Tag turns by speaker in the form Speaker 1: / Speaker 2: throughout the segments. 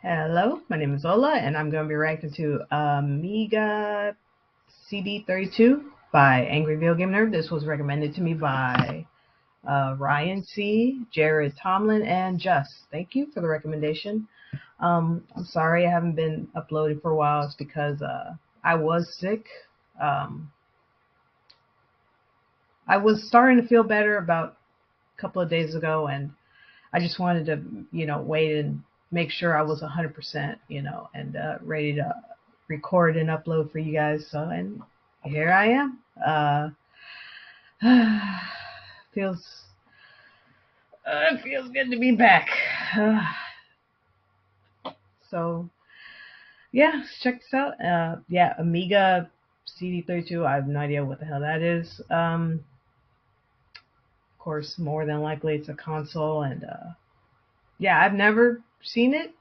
Speaker 1: Hello, my name is Ola, and I'm going to be reacting to Amiga CD32 by Angry Video Game Nerd. This was recommended to me by Ryan C., Jared Tomlin, and Just. Thank you for the recommendation. I'm sorry I haven't been uploading for a while. It's because I was sick. I was starting to feel better about a couple of days ago, and I just wanted to, wait and make sure I was 100%, and ready to record and upload for you guys. So, and here I am. Feels good to be back. So, yeah, let's check this out. Yeah, Amiga CD32. I have no idea what the hell that is. Of course, more than likely it's a console, and yeah, I've never seen it,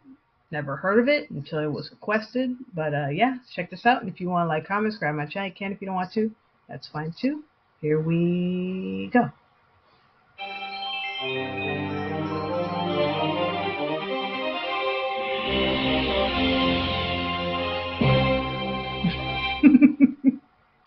Speaker 1: never heard of it until it was requested. But yeah, check this out. And if you want to like, comment, subscribe my channel, you can. If you don't want to, that's fine too. Here we go.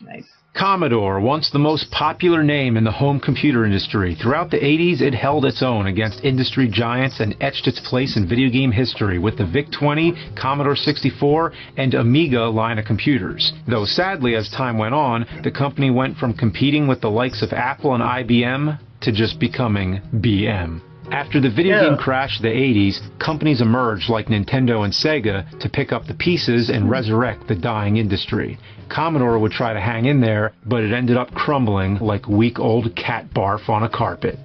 Speaker 1: Nice.
Speaker 2: Commodore, once the most popular name in the home computer industry, throughout the 80s it held its own against industry giants and etched its place in video game history with the VIC-20, Commodore 64, and Amiga line of computers. Though sadly, as time went on, the company went from competing with the likes of Apple and IBM to just becoming BM. After the video game crash of the 80s, companies emerged like Nintendo and Sega to pick up the pieces and resurrect the dying industry. Commodore would try to hang in there, but it ended up crumbling like week-old cat barf on a carpet.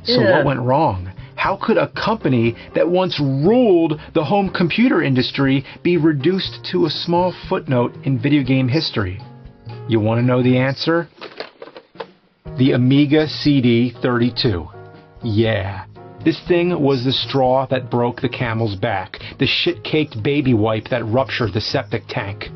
Speaker 2: So what went wrong? How could a company that once ruled the home computer industry be reduced to a small footnote in video game history? You want to know the answer? The Amiga CD32. Yeah. This thing was the straw that broke the camel's back, the shit-caked baby wipe that ruptured the septic tank.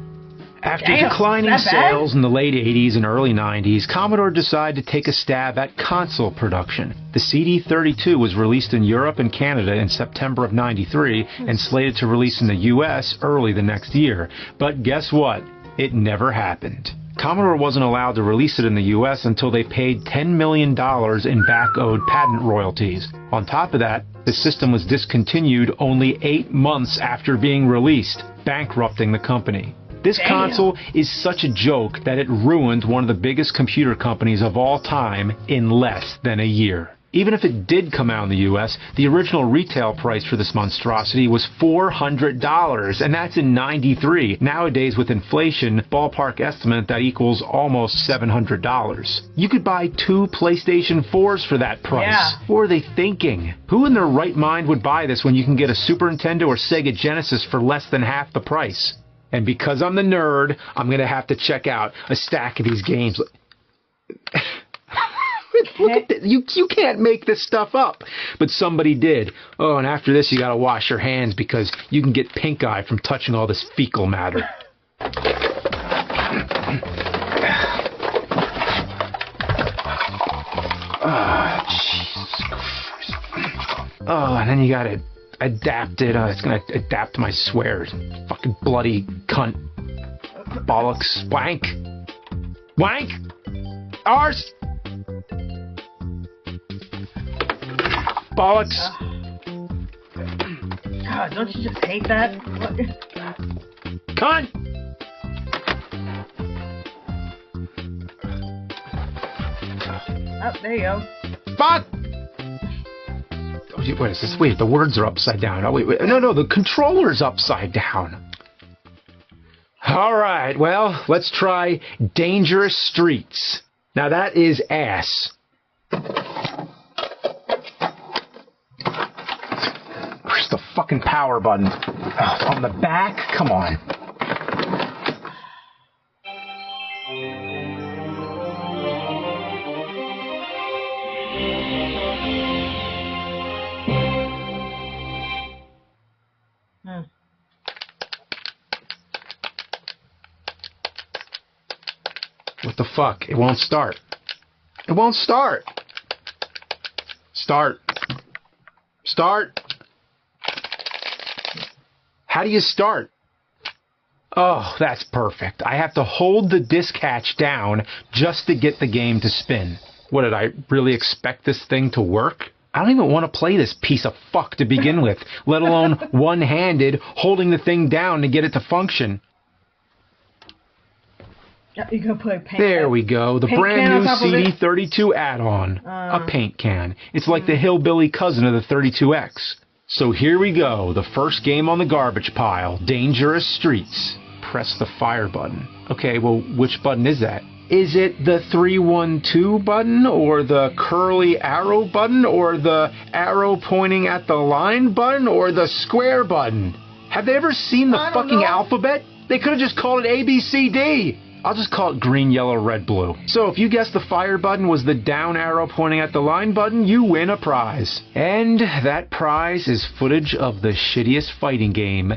Speaker 2: After declining sales in the late 80s and early 90s, Commodore decided to take a stab at console production. The CD32 was released in Europe and Canada in September of '93 and slated to release in the US early the next year. But guess what? It never happened. Commodore wasn't allowed to release it in the US until they paid $10 million in back-owed patent royalties. On top of that, the system was discontinued only 8 months after being released, bankrupting the company. This console is such a joke that it ruined one of the biggest computer companies of all time in less than a year. Even if it did come out in the US, the original retail price for this monstrosity was $400, and that's in '93. Nowadays, with inflation, ballpark estimate that equals almost $700. You could buy 2 PlayStation 4s for that price. Yeah. What were they thinking? Who in their right mind would buy this when you can get a Super Nintendo or Sega Genesis for less than half the price? And because I'm the nerd, I'm going to have to check out a stack of these games. Look at this. You can't make this stuff up. But somebody did. Oh, and after this, you got to wash your hands because you can get pink eye from touching all this fecal matter. Oh, Jesus Christ. Oh, and then you got to adapt it. It's going to adapt my swears. Fucking bloody cunt. Bollocks. Wank. Wank. Arse. Bollocks.
Speaker 1: God, don't you just hate that?
Speaker 2: Cunt.
Speaker 1: Oh, there you go.
Speaker 2: Fuck. What is this? Wait, the words are upside down. Oh, wait. No, the controller's upside down. Alright, well, let's try Dangerous Streets. Now that is ass. Where's the fucking power button? Oh, on the back? Come on. What the fuck? It won't start. It won't start. Start. Start. How do you start? Oh, that's perfect. I have to hold the disk hatch down just to get the game to spin. What, did I really expect this thing to work? I don't even want to play this piece of fuck to begin with, let alone one-handed holding the thing down to get it to function.
Speaker 1: You can put a paint
Speaker 2: There we go, the brand new CD32 add-on. A paint can. It's like the hillbilly cousin of the 32X. So here we go, the first game on the garbage pile, Dangerous Streets. Press the fire button. Okay, well, which button is that? Is it the 312 button, or the curly arrow button, or the arrow pointing at the line button, or the square button? Have they ever seen the fucking alphabet? They could have just called it ABCD. I'll just call it green, yellow, red, blue. So if you guessed the fire button was the down arrow pointing at the line button, you win a prize. And that prize is footage of the shittiest fighting game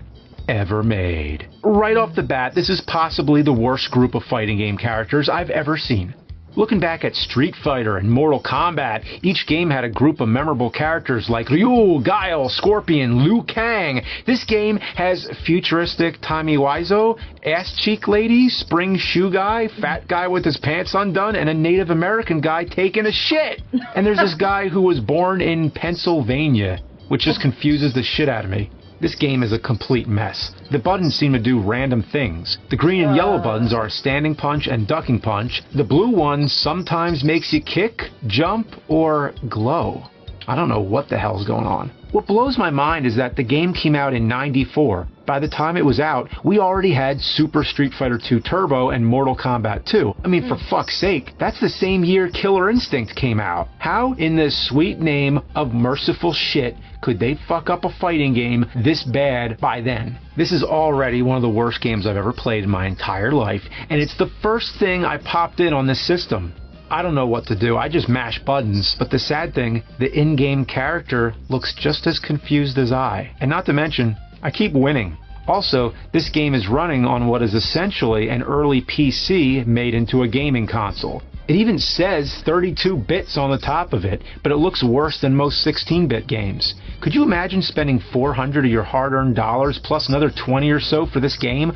Speaker 2: ever made. Right off the bat, this is possibly the worst group of fighting game characters I've ever seen. Looking back at Street Fighter and Mortal Kombat, each game had a group of memorable characters like Ryu, Guile, Scorpion, Liu Kang. This game has futuristic Tommy Wiseau, ass cheek lady, spring shoe guy, fat guy with his pants undone, and a Native American guy taking a shit. And there's this guy who was born in Pennsylvania, which just confuses the shit out of me. This game is a complete mess. The buttons seem to do random things. The green and yellow buttons are standing punch and ducking punch. The blue one sometimes makes you kick, jump, or glow. I don't know what the hell's going on. What blows my mind is that the game came out in '94. By the time it was out, we already had Super Street Fighter II Turbo and Mortal Kombat 2. I mean, for fuck's sake, that's the same year Killer Instinct came out. How, in the sweet name of merciful shit, could they fuck up a fighting game this bad by then? This is already one of the worst games I've ever played in my entire life, and it's the first thing I popped in on this system. I don't know what to do, I just mash buttons. But the sad thing, the in-game character looks just as confused as I. And not to mention, I keep winning. Also, this game is running on what is essentially an early PC made into a gaming console. It even says 32 bits on the top of it, but it looks worse than most 16-bit games. Could you imagine spending $400 of your hard-earned dollars plus another 20 or so for this game?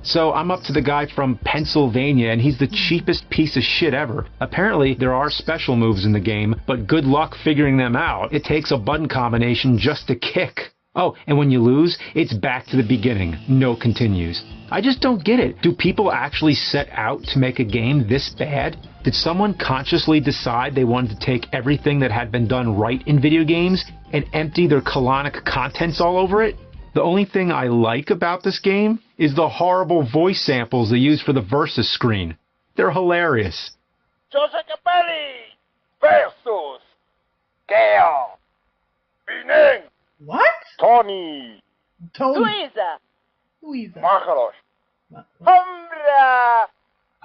Speaker 2: So I'm up to the guy from Pennsylvania, and he's the cheapest piece of shit ever. Apparently, there are special moves in the game, but good luck figuring them out. It takes a button combination just to kick. Oh, and when you lose, it's back to the beginning. No continues. I just don't get it. Do people actually set out to make a game this bad? Did someone consciously decide they wanted to take everything that had been done right in video games and empty their colonic contents all over it? The only thing I like about this game is the horrible voice samples they use for the versus screen. They're hilarious.
Speaker 3: Joseph Capelli versus Gale Bining.
Speaker 1: What?
Speaker 3: Tony.
Speaker 1: Louisa.
Speaker 3: Marcaros. Humbra.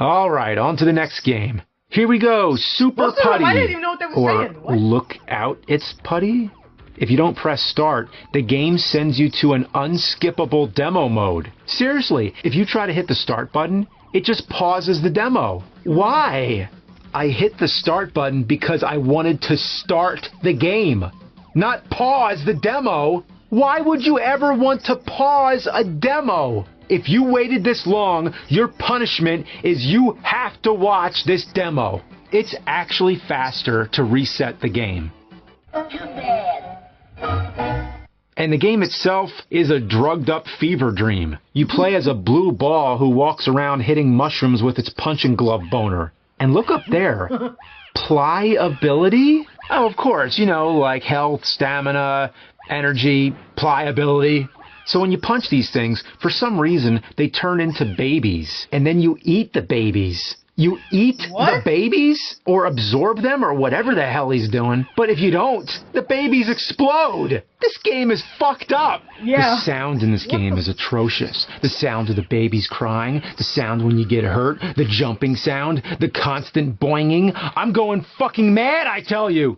Speaker 2: Alright, on to the next game. Here we go, Super Putty.
Speaker 1: I didn't even know what they were saying. What?
Speaker 2: Look out, it's Putty? If you don't press start, the game sends you to an unskippable demo mode. Seriously, if you try to hit the start button, it just pauses the demo. Why? I hit the start button because I wanted to start the game, not pause the demo. Why would you ever want to pause a demo? If you waited this long, your punishment is you have to watch this demo. It's actually faster to reset the game.
Speaker 3: Too bad.
Speaker 2: And the game itself is a drugged-up fever dream. You play as a blue ball who walks around hitting mushrooms with its punching glove boner. And look up there. Pliability? Oh, of course, you know, like health, stamina, energy, pliability. So when you punch these things, for some reason, they turn into babies. And then you eat the babies. You eat the babies? Or absorb them, or whatever the hell he's doing. But if you don't, the babies explode! This game is fucked up!
Speaker 1: Yeah.
Speaker 2: The sound in this game is atrocious. The sound of the babies crying, the sound when you get hurt, the jumping sound, the constant boinging. I'm going fucking mad, I tell you!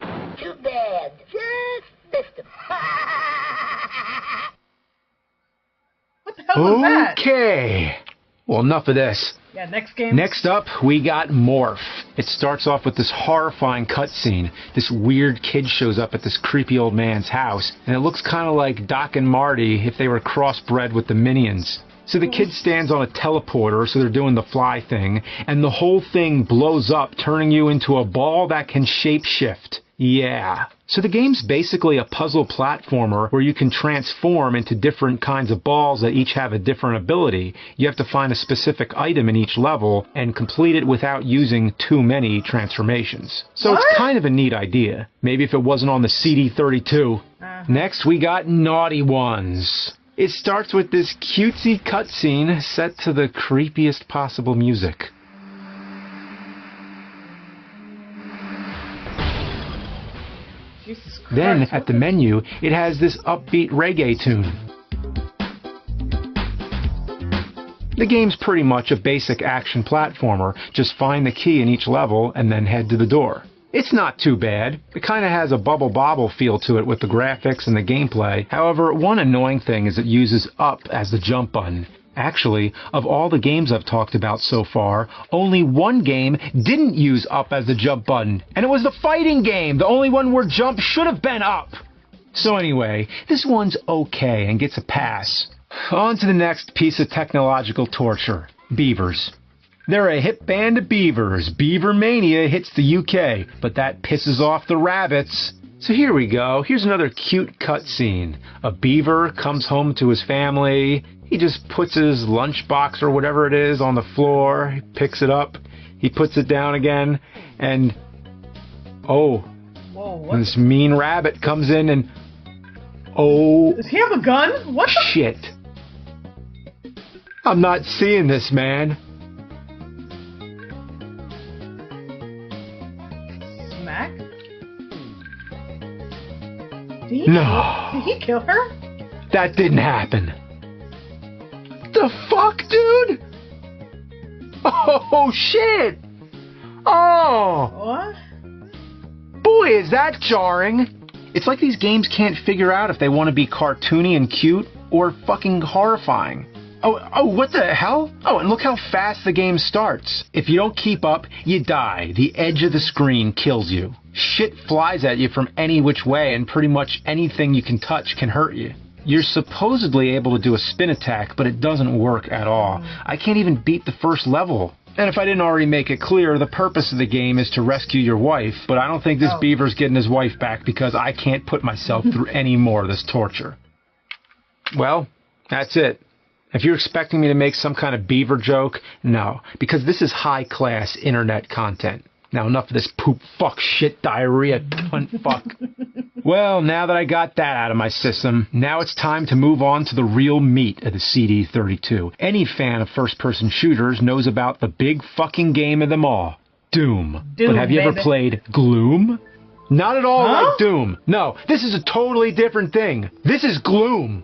Speaker 3: Too bad. Just missed him.
Speaker 1: What the hell was that?
Speaker 2: Okay. Well, enough of this.
Speaker 1: Yeah, next game.
Speaker 2: Next up, we got Morph. It starts off with this horrifying cutscene. This weird kid shows up at this creepy old man's house, and it looks kind of like Doc and Marty if they were crossbred with the Minions. So the kid stands on a teleporter, so they're doing the fly thing, and the whole thing blows up, turning you into a ball that can shapeshift. Yeah. So the game's basically a puzzle platformer where you can transform into different kinds of balls that each have a different ability. You have to find a specific item in each level and complete it without using too many transformations. So It's kind of a neat idea. Maybe if it wasn't on the CD32. Next, we got Naughty Ones. It starts with this cutesy cutscene set to the creepiest possible music.
Speaker 1: Jesus Christ,
Speaker 2: Then, at the menu, it has this upbeat reggae tune. The game's pretty much a basic action platformer. Just find the key in each level and then head to the door. It's not too bad. It kind of has a Bubble Bobble feel to it with the graphics and the gameplay. However, one annoying thing is it uses up as the jump button. Actually, of all the games I've talked about so far, only one game didn't use up as the jump button. And it was the fighting game, the only one where jump should have been up. So anyway, this one's okay and gets a pass. On to the next piece of technological torture. Beavers. They're a hip band of beavers. Beaver Mania hits the UK, but that pisses off the rabbits. So here we go. Here's another cute cutscene. A beaver comes home to his family. He just puts his lunchbox or whatever it is on the floor. He picks it up. He puts it down again. And, oh, and this mean rabbit comes in and, oh.
Speaker 1: Does he have a gun? What the
Speaker 2: shit. I'm not seeing this, man.
Speaker 1: Smack?
Speaker 2: No.
Speaker 1: Did he kill her?
Speaker 2: That didn't happen. The fuck, dude? Oh, shit. Oh.
Speaker 1: What?
Speaker 2: Boy, is that jarring. It's like these games can't figure out if they want to be cartoony and cute or fucking horrifying. Oh, what the hell? Oh, and look how fast the game starts. If you don't keep up, you die. The edge of the screen kills you. Shit flies at you from any which way, and pretty much anything you can touch can hurt you. You're supposedly able to do a spin attack, but it doesn't work at all. I can't even beat the first level. And if I didn't already make it clear, the purpose of the game is to rescue your wife, but I don't think this beaver's getting his wife back because I can't put myself through any more of this torture. Well, that's it. If you're expecting me to make some kind of beaver joke, no, because this is high-class internet content. Now enough of this poop, fuck, shit, diarrhea, cunt, fuck. Well, now that I got that out of my system, now it's time to move on to the real meat of the CD32. Any fan of first-person shooters knows about the big fucking game of them all, Doom. But have you ever played Gloom? Not at all like Doom. No, this is a totally different thing. This is Gloom.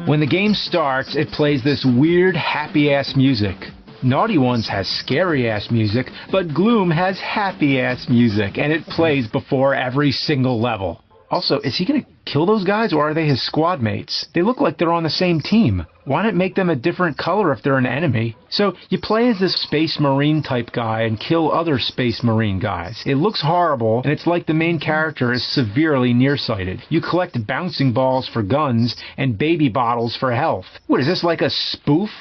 Speaker 2: When the game starts, it plays this weird, happy-ass music. Naughty Ones has scary-ass music, but Gloom has happy-ass music, and it plays before every single level. Also, is he gonna kill those guys, or are they his squad mates? They look like they're on the same team. Why not make them a different color if they're an enemy? So, you play as this Space Marine type guy and kill other Space Marine guys. It looks horrible, and it's like the main character is severely nearsighted. You collect bouncing balls for guns and baby bottles for health. What, is this like a spoof?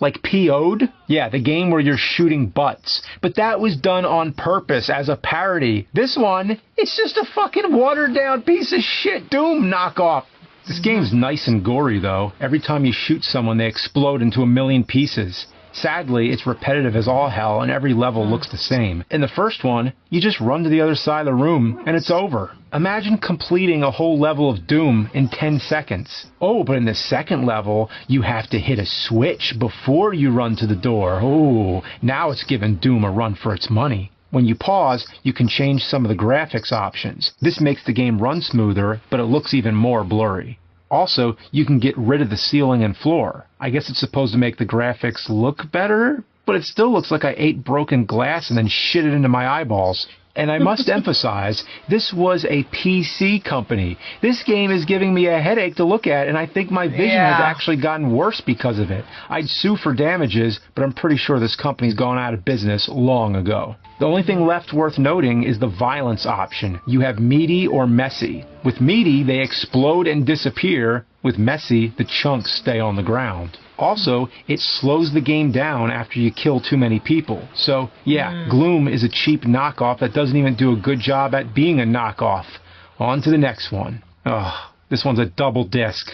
Speaker 2: Like PO'd? Yeah, the game where you're shooting butts. But that was done on purpose as a parody. This one, it's just a fucking watered down piece of shit Doom knockoff. This game's nice and gory though. Every time you shoot someone, they explode into a million pieces. Sadly, it's repetitive as all hell and every level looks the same. In the first one, you just run to the other side of the room and it's over. Imagine completing a whole level of Doom in 10 seconds. Oh, but in the second level, you have to hit a switch before you run to the door. Oh, now it's giving Doom a run for its money. When you pause, you can change some of the graphics options. This makes the game run smoother, but it looks even more blurry. Also, you can get rid of the ceiling and floor. I guess it's supposed to make the graphics look better, but it still looks like I ate broken glass and then shit it into my eyeballs. And I must emphasize, this was a PC company. This game is giving me a headache to look at, and I think my vision has actually gotten worse because of it. I'd sue for damages, but I'm pretty sure this company's gone out of business long ago. The only thing left worth noting is the violence option. You have meaty or messy. With meaty, they explode and disappear. With messy, the chunks stay on the ground. Also, it slows the game down after you kill too many people. So, yeah, Gloom is a cheap knockoff that doesn't even do a good job at being a knockoff. On to the next one. Ugh, this one's a double disc.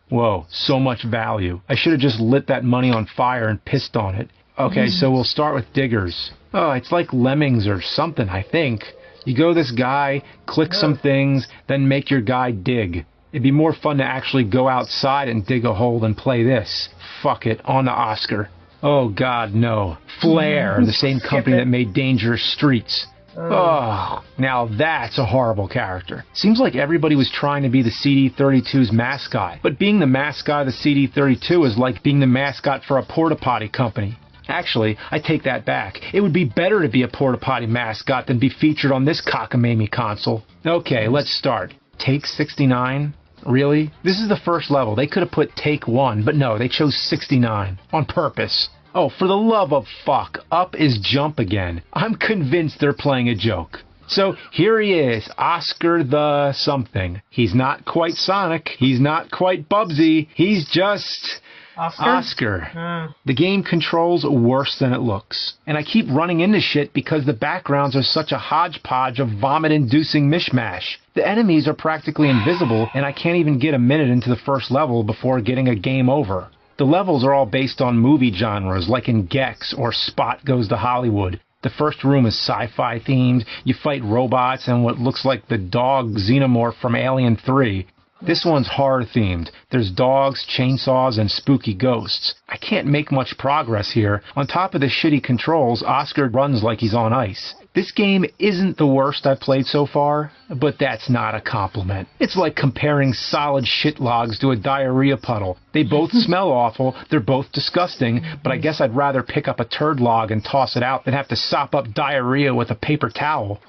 Speaker 2: Whoa, so much value. I should have just lit that money on fire and pissed on it. Okay, so we'll start with Diggers. Oh, it's like Lemmings or something, I think. You go this guy, click some things, then make your guy dig. It'd be more fun to actually go outside and dig a hole than play this. Fuck it, on to Oscar. Oh god, no. Flare, the same company that made Dangerous Streets. Oh, now that's a horrible character. Seems like everybody was trying to be the CD32's mascot, but being the mascot of the CD32 is like being the mascot for a porta-potty company. Actually, I take that back. It would be better to be a porta-potty mascot than be featured on this cockamamie console. Okay, let's start. Take 69? Really? This is the first level. They could have put Take 1, but no, they chose 69. On purpose. Oh, for the love of fuck, up is jump again. I'm convinced they're playing a joke. So here he is, Oscar the something. He's not quite Sonic. He's not quite Bubsy. He's just... Oscar. The game controls worse than it looks. And I keep running into shit because the backgrounds are such a hodgepodge of vomit-inducing mishmash. The enemies are practically invisible, and I can't even get a minute into the first level before getting a game over. The levels are all based on movie genres, like in Gex or Spot Goes to Hollywood. The first room is sci-fi themed, you fight robots and what looks like the dog xenomorph from Alien 3. This one's horror-themed. There's dogs, chainsaws, and spooky ghosts. I can't make much progress here. On top of the shitty controls, Oscar runs like he's on ice. This game isn't the worst I've played so far, but that's not a compliment. It's like comparing solid shit logs to a diarrhea puddle. They both smell awful, they're both disgusting, but I guess I'd rather pick up a turd log and toss it out than have to sop up diarrhea with a paper towel.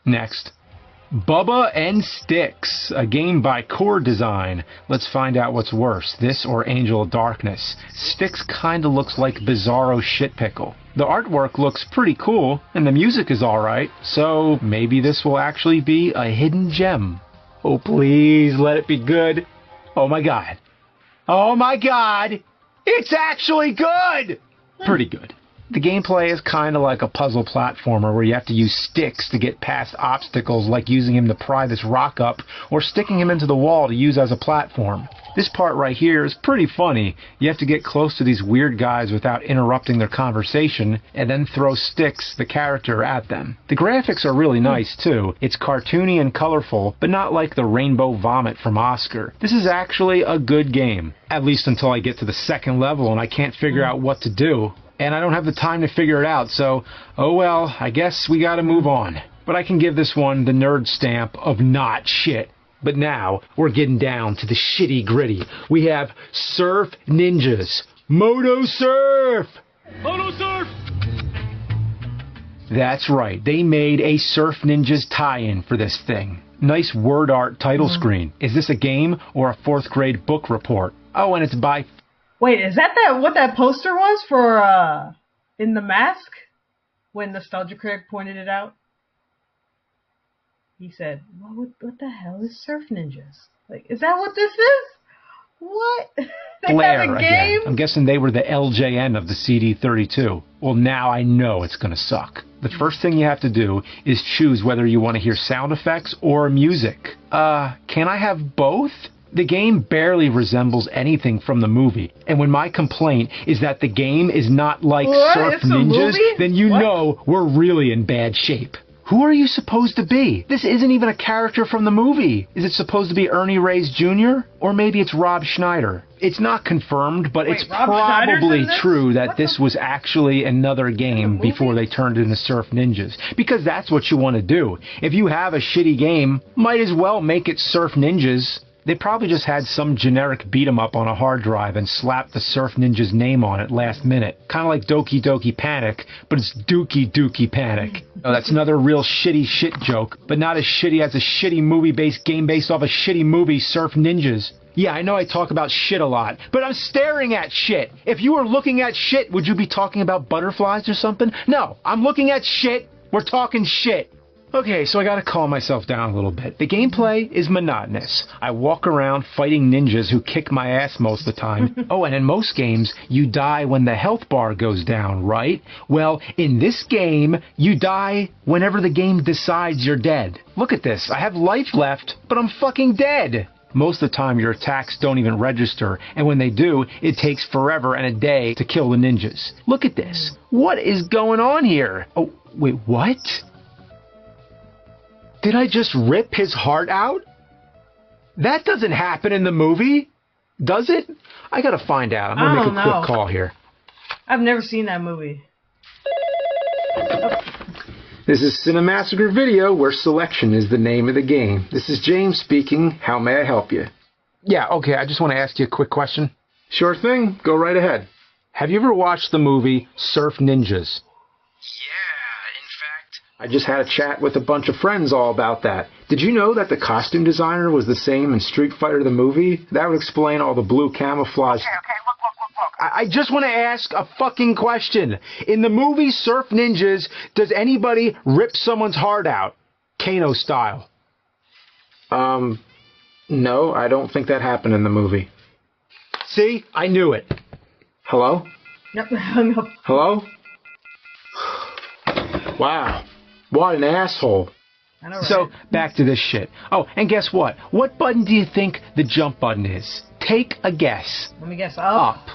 Speaker 2: Next. Bubba and Sticks, a game by Core Design. Let's find out what's worse, this or Angel of Darkness. Sticks kinda looks like Bizarro Shit Pickle. The artwork looks pretty cool, and the music is alright, so maybe this will actually be a hidden gem. Oh please, let it be good. Oh my god. Oh my god! It's actually good! Pretty good. The gameplay is kind of like a puzzle platformer where you have to use sticks to get past obstacles like using him to pry this rock up or sticking him into the wall to use as a platform. This part right here is pretty funny. You have to get close to these weird guys without interrupting their conversation and then throw Sticks, the character, at them. The graphics are really nice too. It's cartoony and colorful, but not like the rainbow vomit from Oscar. This is actually a good game. At least until I get to the second level and I can't figure out what to do. And I don't have the time to figure it out, so, oh well, I guess we gotta move on. But I can give this one the nerd stamp of not shit. But now, we're getting down to the shitty gritty. We have Surf Ninjas. Moto Surf! Moto Surf! That's right, they made a Surf Ninjas tie-in for this thing. Nice word art title screen. Is this a game or a 4th grade book report? Oh, and it's by...
Speaker 1: Wait, is that what that poster was for, In the Mask? When Nostalgia Critic pointed it out? He said, what the hell is Surf Ninjas? Like, is that what this is? What? They have a game?
Speaker 2: Again. I'm guessing they were the LJN of the CD32. Well, now I know it's gonna suck. The first thing you have to do is choose whether you want to hear sound effects or music. Can I have both? The game barely resembles anything from the movie, and when my complaint is that the game is not like Surf Ninjas, then you know we're really in bad shape. Who are you supposed to be? This isn't even a character from the movie. Is it supposed to be Ernie Reyes Jr.? Or maybe it's Rob Schneider? It's not confirmed, but it's probably true that this was actually another game before they turned it into Surf Ninjas. Because that's what you want to do. If you have a shitty game, might as well make it Surf Ninjas. They probably just had some generic beat-em-up on a hard drive and slapped the Surf Ninja's name on it last minute. Kind of like Doki Doki Panic, but it's Dookie Dookie Panic. Oh, that's another real shitty shit joke, but not as shitty as a shitty movie-based game based off a shitty movie, Surf Ninjas. Yeah, I know I talk about shit a lot, but I'm staring at shit. If you were looking at shit, would you be talking about butterflies or something? No, I'm looking at shit. We're talking shit. Okay, so I gotta calm myself down a little bit. The gameplay is monotonous. I walk around fighting ninjas who kick my ass most of the time. Oh, and in most games, you die when the health bar goes down, right? Well, in this game, you die whenever the game decides you're dead. Look at this. I have life left, but I'm fucking dead. Most of the time, your attacks don't even register, and when they do, it takes forever and a day to kill the ninjas. Look at this. What is going on here? Oh, wait, what? Did I just rip his heart out? That doesn't happen in the movie, does it? I gotta find out. I'm gonna make a quick call here.
Speaker 1: I've never seen that movie.
Speaker 2: This is Cinemassacre Video, where selection is the name of the game. This is James speaking. How may I help you? Yeah, okay, I just want to ask you a quick question. Sure thing. Go right ahead. Have you ever watched the movie Surf Ninjas? Yeah, in fact, I just had a chat with a bunch of friends all about that. Did you know that the costume designer was the same in Street Fighter the movie? That would explain all the blue camouflage. Okay, look. I just want to ask a fucking question. In the movie Surf Ninjas, does anybody rip someone's heart out? Kano style. No, I don't think that happened in the movie. See? I knew it. Hello?
Speaker 1: Yep, hung up.
Speaker 2: Hello? Wow. What an asshole.
Speaker 1: I know, right?
Speaker 2: So, back to this shit. Oh, and guess what? What button do you think the jump button is? Take a guess.
Speaker 1: Let me guess. Up.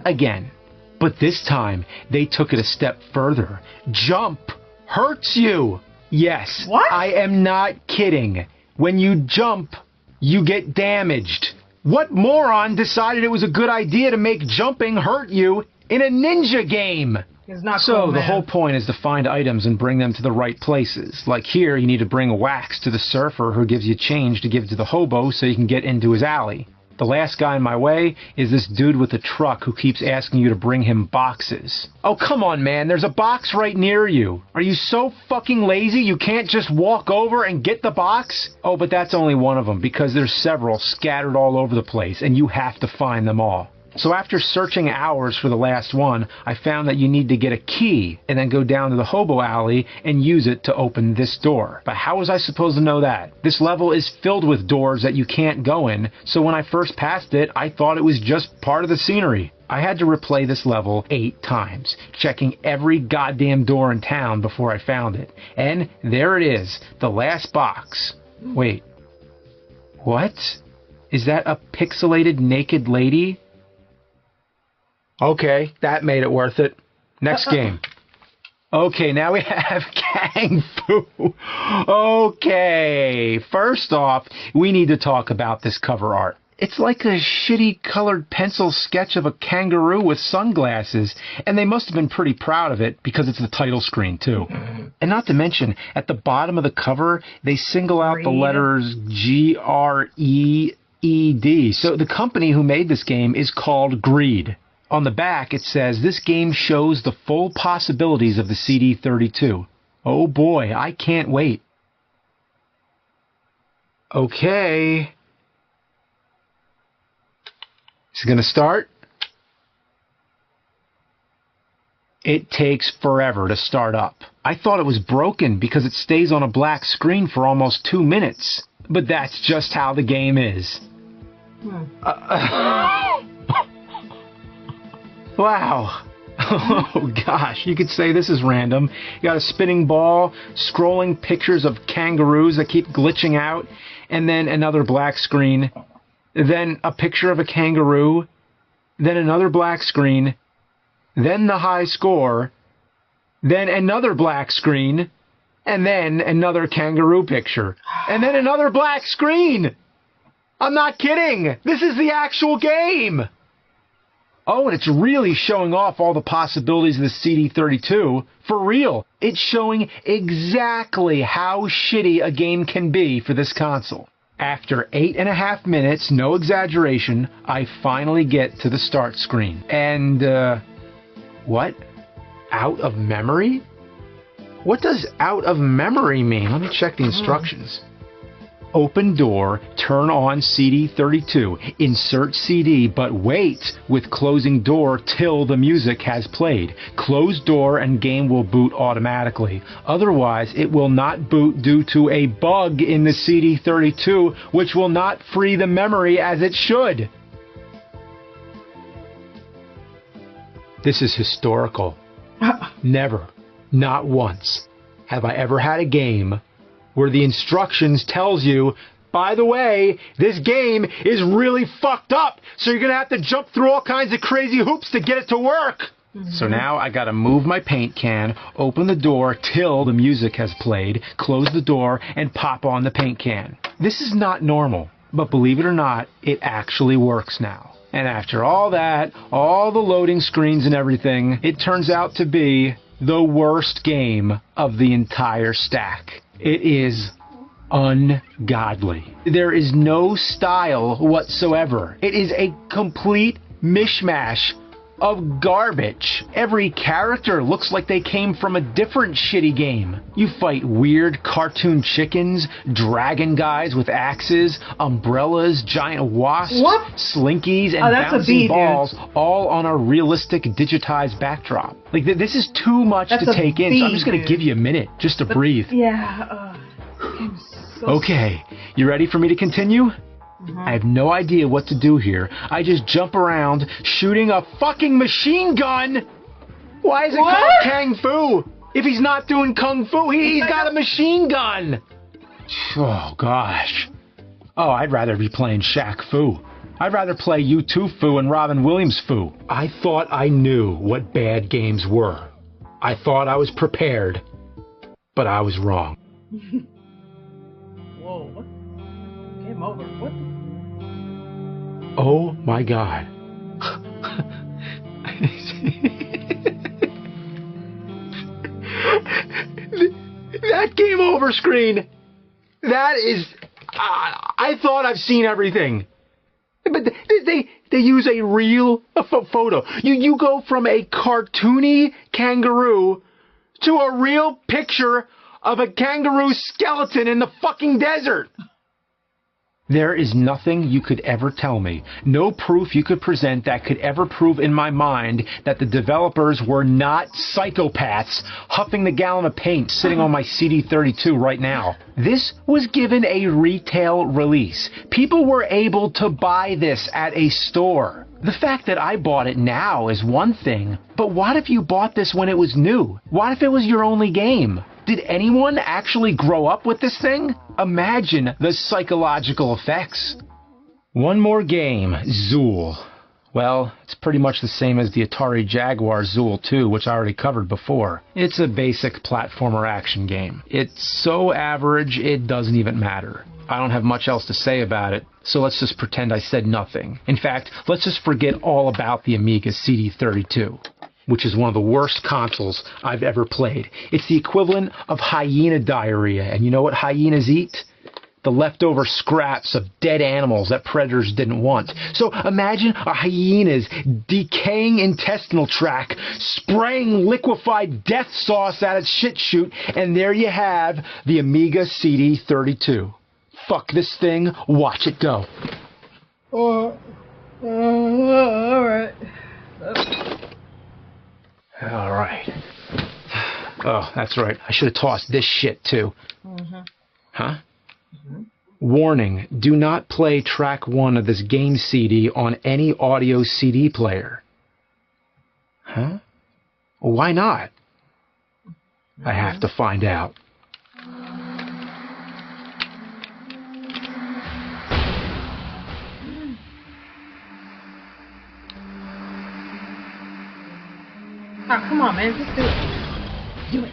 Speaker 2: Again. But this time, they took it a step further. Jump hurts you. Yes.
Speaker 1: What?
Speaker 2: I am not kidding. When you jump, you get damaged. What moron decided it was a good idea to make jumping hurt you in a ninja game?
Speaker 1: It's not
Speaker 2: So
Speaker 1: cool,
Speaker 2: the
Speaker 1: man.
Speaker 2: whole point is to find items and bring them to the right places. Like here, you need to bring wax to the surfer who gives you change to give to the hobo so you can get into his alley. The last guy in my way is this dude with a truck who keeps asking you to bring him boxes. Oh, come on, man. There's a box right near you. Are you so fucking lazy you can't just walk over and get the box? Oh, but that's only one of them because there's several scattered all over the place and you have to find them all. So after searching hours for the last one, I found that you need to get a key and then go down to the hobo alley and use it to open this door. But how was I supposed to know that? This level is filled with doors that you can't go in, so when I first passed it, I thought it was just part of the scenery. I had to replay this level 8 times, checking every goddamn door in town before I found it. And there it is, the last box. Wait. What? Is that a pixelated naked lady? Okay, that made it worth it. Next game. Okay, now we have Kung Fu. Okay, first off, we need to talk about this cover art. It's like a shitty colored pencil sketch of a kangaroo with sunglasses, and they must have been pretty proud of it because it's the title screen, too. And not to mention, at the bottom of the cover, they single out the letters G-R-E-E-D. So the company who made this game is called Greed. On the back, it says, this game shows the full possibilities of the CD32. Oh boy, I can't wait. Okay. Is it going to start? It takes forever to start up. I thought it was broken because it stays on a black screen for almost 2 minutes. But that's just how the game is. Wow. Oh gosh, you could say this is random. You got a spinning ball, scrolling pictures of kangaroos that keep glitching out, and then another black screen, then a picture of a kangaroo, then another black screen, then the high score, then another black screen, and then another kangaroo picture, and then another black screen. I'm not kidding. This is the actual game. Oh, and it's really showing off all the possibilities of the CD32. For real. It's showing exactly how shitty a game can be for this console. After 8.5 minutes, no exaggeration, I finally get to the start screen. And, what? Out of memory? What does out of memory mean? Let me check the instructions. Open door, turn on CD32, insert CD, but wait with closing door till the music has played. Close door and game will boot automatically. Otherwise, it will not boot due to a bug in the CD32, which will not free the memory as it should. This is historical. Never, not once, have I ever had a game where the instructions tells you, by the way, this game is really fucked up, so you're gonna have to jump through all kinds of crazy hoops to get it to work. So now I gotta move my paint can, open the door till the music has played, close the door, and pop on the paint can. This is not normal, but believe it or not, it actually works now. And after all that, all the loading screens and everything, it turns out to be the worst game of the entire stack. It is ungodly. There is no style whatsoever. It is a complete mishmash of garbage. Every character looks like they came from a different shitty game. You fight weird cartoon chickens, dragon guys with axes, umbrellas, giant wasps, slinkies, and bouncing balls, all on a realistic digitized backdrop. Like, this is too much to take in, so I'm just going to give you a minute just to breathe.
Speaker 1: Yeah.
Speaker 2: Okay, you ready for me to continue? I have no idea what to do here. I just jump around shooting a fucking machine gun. Why is it called Kung Fu? If he's not doing Kung Fu, he's got a machine gun. Oh, gosh. Oh, I'd rather be playing Shaq Fu. I'd rather play U2 Fu and Robin Williams Fu. I thought I knew what bad games were. I thought I was prepared, but I was wrong.
Speaker 1: Whoa, what? Game over. What?
Speaker 2: Oh my God. That game over screen. That is. I thought I've seen everything. But they use a real photo. You go from a cartoony kangaroo to a real picture of a kangaroo skeleton in the fucking desert. There is nothing you could ever tell me, no proof you could present that could ever prove in my mind that the developers were not psychopaths huffing the gallon of paint sitting on my CD32 right now. This was given a retail release. People were able to buy this at a store. The fact that I bought it now is one thing, but what if you bought this when it was new? What if it was your only game? Did anyone actually grow up with this thing? Imagine the psychological effects. One more game, Zool. Well, it's pretty much the same as the Atari Jaguar Zool 2, which I already covered before. It's a basic platformer action game. It's so average, it doesn't even matter. I don't have much else to say about it, so let's just pretend I said nothing. In fact, let's just forget all about the Amiga CD32. Which is one of the worst consoles I've ever played. It's the equivalent of hyena diarrhea. And you know what hyenas eat? The leftover scraps of dead animals that predators didn't want. So imagine a hyena's decaying intestinal tract spraying liquefied death sauce at its shit chute, and there you have the Amiga CD32. Fuck this thing, watch it go.
Speaker 1: Alright.
Speaker 2: Alright. Oh, that's right. I should have tossed this shit, too. Huh? Warning, do not play track 1 of this game CD on any audio CD player. Huh? Well, why not? I have to find out.
Speaker 1: Oh, come on, man. Just do it. Do it.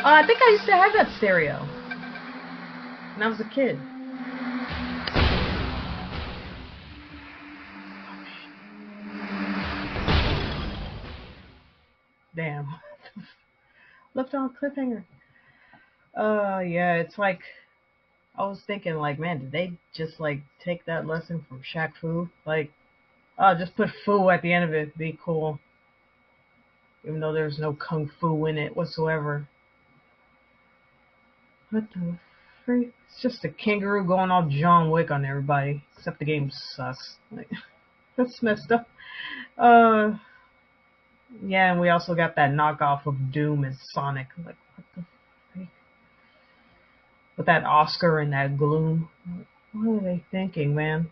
Speaker 1: I think I used to have that stereo when I was a kid. Damn. Left on a cliffhanger. Yeah, it's like, I was thinking, like, man, did they just, like, take that lesson from Shaq Fu? Like, oh, just put Fu at the end of it, it'd be cool. Even though there's no Kung Fu in it whatsoever. What the freak? It's just a kangaroo going all John Wick on everybody. Except the game sucks. Like, that's messed up. Yeah, and we also got that knockoff of Doom and Sonic. Like, what the freak? With that Oscar and that gloom. What are they thinking, man?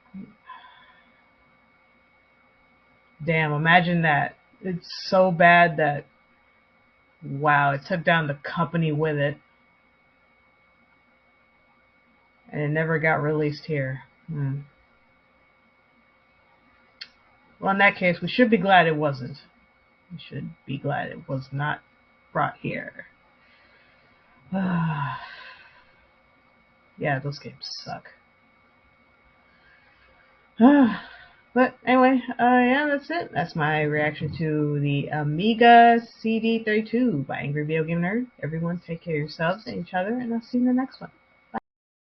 Speaker 1: Damn, imagine that. It's so bad that, wow, it took down the company with it. And it never got released here. Well, in that case, we should be glad it wasn't. We should be glad it was not brought here. Yeah, those games suck. But anyway, yeah, that's it. That's my reaction to the Amiga CD32 by Angry Video Game Nerd. Everyone take care of yourselves and each other, and I'll see you in the next one.